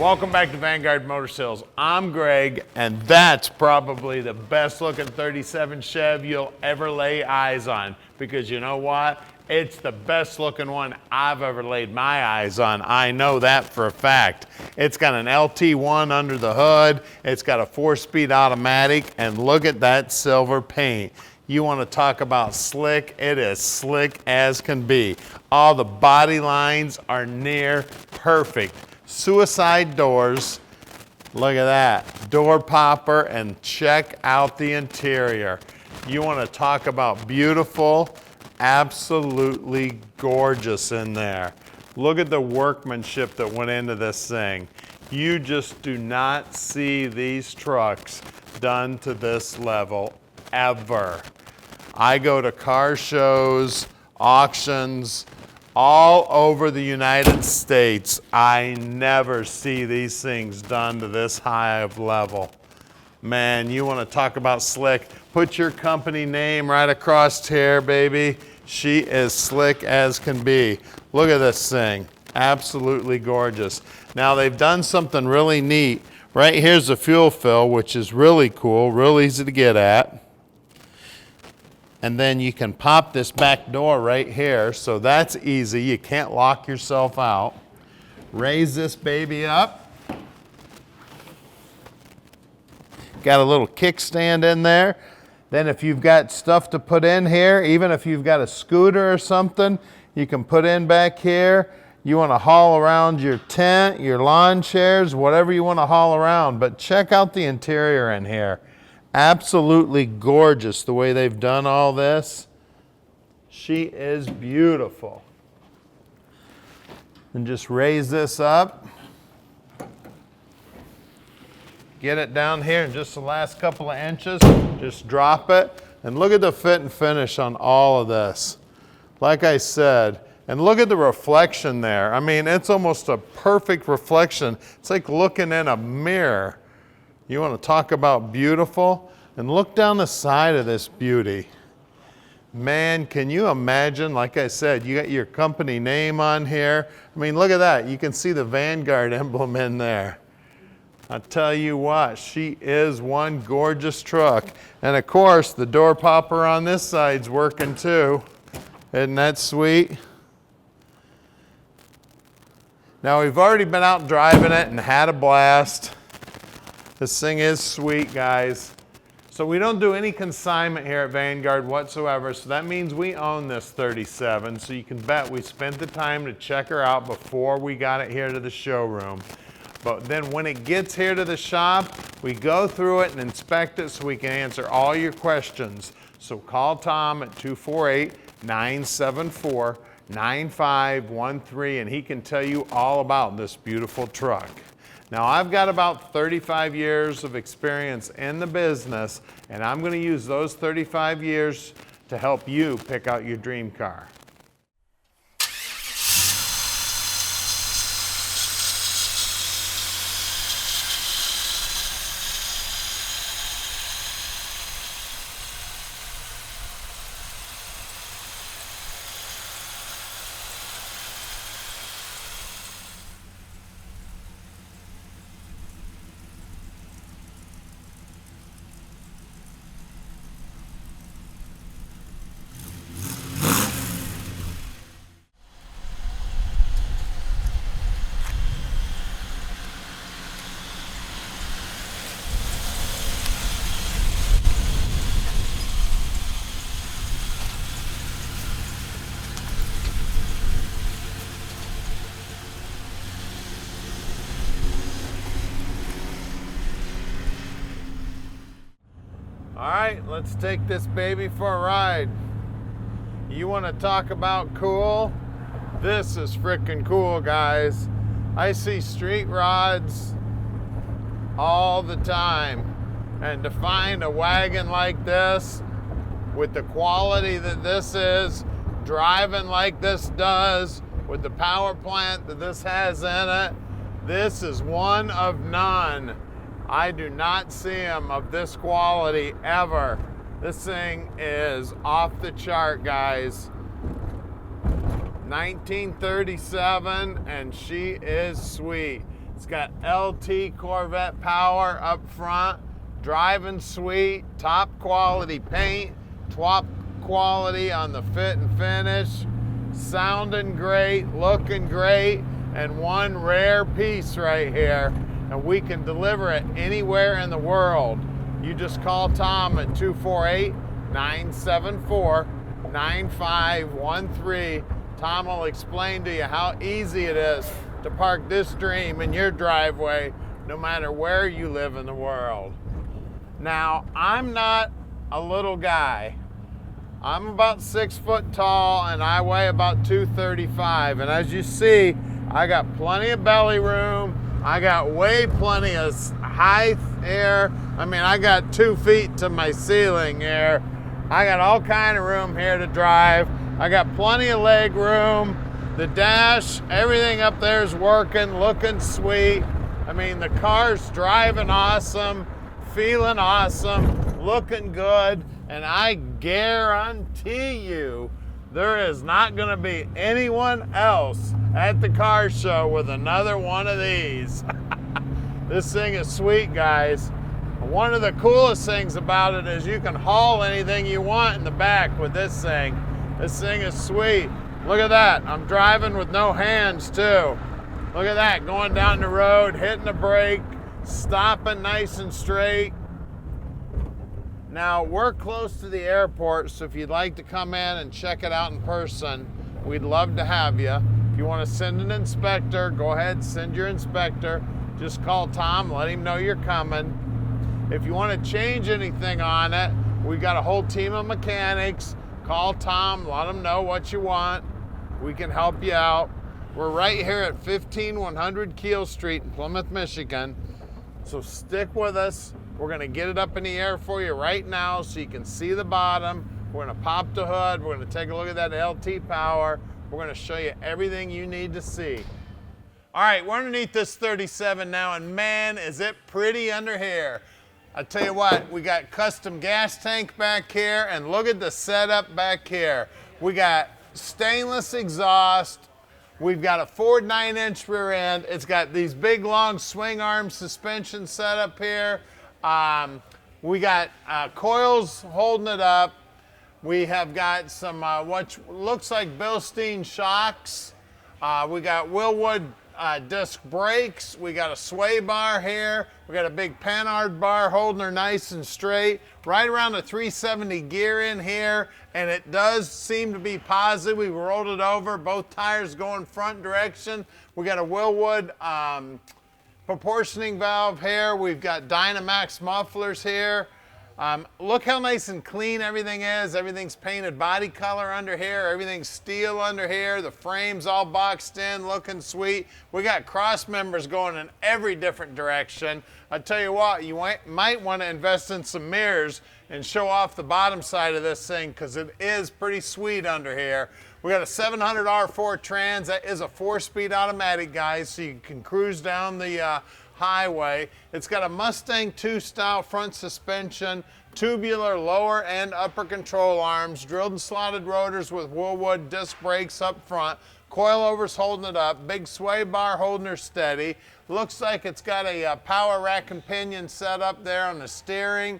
Welcome back to Vanguard Motor Sales. I'm Greg, and that's probably the best looking 37 Chev you'll ever lay eyes on, because you know what? It's the best looking one I've ever laid my eyes on. I know that for a fact. It's got an LT-1 under the hood. It's got a 4-speed automatic, and look at that silver paint. You want to talk about slick? It is slick as can be. All the body lines are near perfect. Suicide doors, look at that. Door popper, and check out the interior. You want to talk about beautiful, absolutely gorgeous in there. Look at the workmanship that went into this thing. You just do not see these trucks done to this level ever. I go to car shows, auctions, all over the United States. I never see these things done to this high of level. Man, you want to talk about slick. Put your company name right across here, baby. She is slick as can be. Look at this thing. Absolutely gorgeous. Now they've done something really neat. Right here's the fuel fill, which is really cool, real easy to get at. And then you can pop this back door right here, so that's easy. You can't lock yourself out. Raise this baby up. Got a little kickstand in there. Then if you've got stuff to put in here, even if you've got a scooter or something, you can put in back here. You want to haul around your tent, your lawn chairs, whatever you want to haul around. But check out the interior in here. Absolutely gorgeous the way they've done all this. She is beautiful. And just raise this up. Get it down here in just the last couple of inches. Just drop it. And look at the fit and finish on all of this. Like I said, and look at the reflection there. I mean, it's almost a perfect reflection. It's like looking in a mirror. You want to talk about beautiful? And look down the side of this beauty. Man, can you imagine? Like I said, you got your company name on here. I mean, look at that. You can see the Vanguard emblem in there. I tell you what, she is one gorgeous truck. And of course, the door popper on this side's working too. Isn't that sweet? Now, we've already been out driving it and had a blast. This thing is sweet, guys. So we don't do any consignment here at Vanguard whatsoever, so that means we own this 37, so you can bet we spent the time to check her out before we got it here to the showroom. But then when it gets here to the shop, we go through it and inspect it so we can answer all your questions. So call Tom at 248-974-9513, and he can tell you all about this beautiful truck. Now, I've got about 35 years of experience in the business, and I'm going to use those 35 years to help you pick out your dream car. All right, let's take this baby for a ride. You want to talk about cool? This is freaking cool, guys. I see street rods all the time. And to find a wagon like this, with the quality that this is, driving like this does, with the power plant that this has in it, this is one of none. I do not see them of this quality ever. This thing is off the chart, guys. 1937, and she is sweet. It's got LT Corvette power up front, driving sweet, top quality paint, top quality on the fit and finish, sounding great, looking great, and one rare piece right here. And we can deliver it anywhere in the world. You just call Tom at 248-974-9513. Tom will explain to you how easy it is to park this dream in your driveway, no matter where you live in the world. Now, I'm not a little guy. I'm about 6 foot tall and I weigh about 235. And as you see, I got plenty of belly room. I got way plenty of height here. I mean, I got 2 feet to my ceiling here. I got all kind of room here to drive. I got plenty of leg room. The dash, everything up there is working, looking sweet. I mean, the car's driving awesome, feeling awesome, looking good, and I guarantee you there is not gonna be anyone else at the car show with another one of these. This thing is sweet, guys. One of the coolest things about it is you can haul anything you want in the back with this thing. This thing is sweet. Look at that, I'm driving with no hands too. Look at that, going down the road, hitting the brake, stopping nice and straight. Now, we're close to the airport, so if you'd like to come in and check it out in person, we'd love to have you. If you want to send an inspector, go ahead, send your inspector. Just call Tom, let him know you're coming. If you want to change anything on it, we got a whole team of mechanics. Call Tom, let him know what you want. We can help you out. We're right here at 15100 Keel Street in Plymouth, Michigan. So stick with us. We're gonna get it up in the air for you right now so you can see the bottom. We're gonna pop the hood. We're gonna take a look at that LT power. We're gonna show you everything you need to see. All right, we're underneath this 37 now, and man, is it pretty under here. I tell you what, we got custom gas tank back here, and look at the setup back here. We got stainless exhaust. We've got a Ford 9-inch rear end. It's got these big, long swing arm suspension setup here. We got coils holding it up. We have got some what looks like Bilstein shocks. We got Wilwood disc brakes. We got a sway bar here. We got a big Panhard bar holding her nice and straight. Right around the 370 gear in here, and it does seem to be positive. We rolled it over, both tires going front direction. We got a Wilwood proportioning valve here. We've got Dynamax mufflers here. Look how nice and clean everything is. Everything's painted body color under here. Everything's steel under here. The frame's all boxed in, looking sweet. We got cross members going in every different direction. I tell you what, you might want to invest in some mirrors and show off the bottom side of this thing because it is pretty sweet under here. We got a 700 R4 trans. That is a 4-speed automatic, guys, so you can cruise down the highway. It's got a Mustang 2 style front suspension, tubular lower and upper control arms, drilled and slotted rotors with Wilwood disc brakes up front, coilovers holding it up, big sway bar holding her steady. Looks like it's got a power rack and pinion set up there on the steering.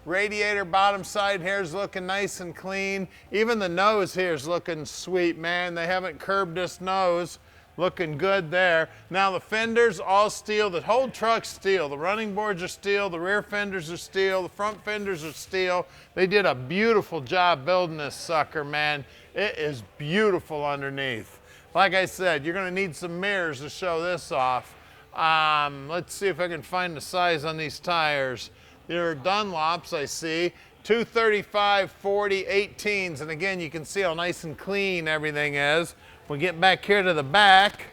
Radiator bottom side here is looking nice and clean. Even the nose here is looking sweet, man. They haven't curbed this nose. Looking good there. Now the fenders all steel. The whole truck's steel. The running boards are steel. The rear fenders are steel. The front fenders are steel. They did a beautiful job building this sucker, man. It is beautiful underneath. Like I said, you're gonna need some mirrors to show this off. Let's see if I can find the size on these tires. They're Dunlops, I see. 235, 40, 18s. And again, you can see how nice and clean everything is. We get back here to the back.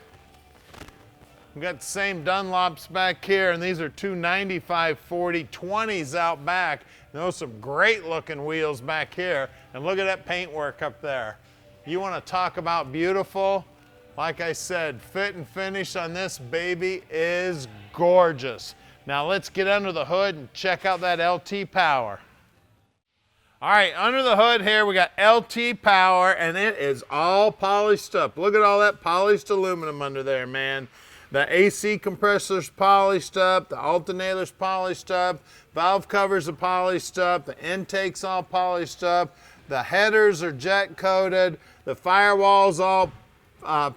We've got the same Dunlops back here, and these are 295, 40, 20s out back. And those are some great looking wheels back here. And look at that paintwork up there. You want to talk about beautiful? Like I said, fit and finish on this baby is gorgeous. Now let's get under the hood and check out that LT power. All right, under the hood here, we got LT power, and it is all polished up. Look at all that polished aluminum under there, man. The AC compressor's polished up, the alternator's polished up, valve covers are polished up, the intake's all polished up, the headers are jet coated, the firewall's all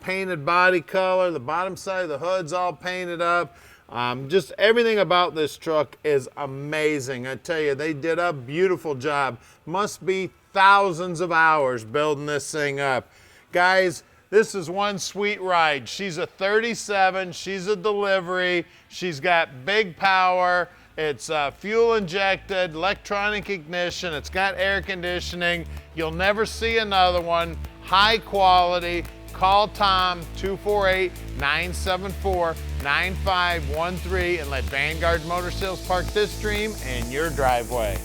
painted body color, the bottom side of the hood's all painted up. Just everything about this truck is amazing. I tell you, they did a beautiful job. Must be thousands of hours building this thing up. Guys, this is one sweet ride. She's a 37, she's a delivery, she's got big power, it's fuel injected, electronic ignition, it's got air conditioning. You'll never see another one. High quality. Call Tom, 248-974-9513, and let Vanguard Motor Sales park this dream in your driveway.